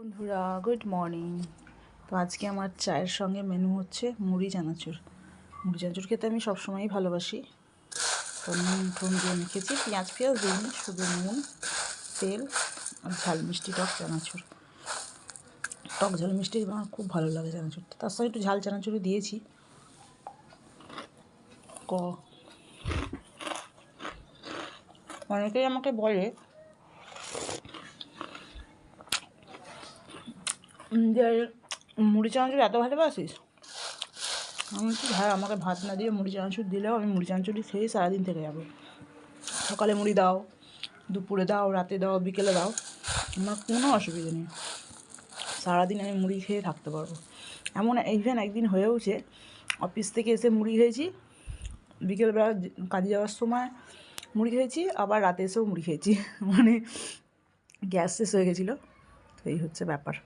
বন্ধুরা good morning. তো আজকে আমার চায়ের সঙ্গে মেনু হচ্ছে মুড়ি চানাচুর। মুড়ি চানাচুর খেতে আমি সবসময়ই ভালোবাসি। তো নুন টুন দিয়ে মেখেছি, পেঁয়াজ দিইনি, শুধু নুন, তেল আর ঝাল মিষ্টি টক চানাচুর। টক ঝাল মিষ্টি আমার খুব ভালো লাগে চানাচুরটা, তার সঙ্গে একটু ঝাল চানাচুরও দিয়েছি। অনেকেই আমাকে বলে যে মুড়ি চানাচুর এত ভালোবাসিস। আমি বলছি হ্যাঁ, আমাকে ভাত না দিয়ে মুড়ি চানাচুর দিলেও আমি মুড়ি চানাচুরই খেয়েই সারাদিন থেকে যাবো। সকালে মুড়ি দাও, দুপুরে দাও, রাতে দাও, বিকেলে দাও, আমার কোনো অসুবিধা নেই। সারাদিন আমি মুড়ি খেয়ে থাকতে পারবো। এমন ইভেন একদিন হয়েওছে, অফিস থেকে এসে মুড়ি খেয়েছি, বিকেলবেলা কাজে যাওয়ার সময় মুড়ি খেয়েছি, আবার রাতে এসেও মুড়ি খেয়েছি। মানে গ্যাস শেষ হয়ে গেছিলো। তো এই হচ্ছে ব্যাপার।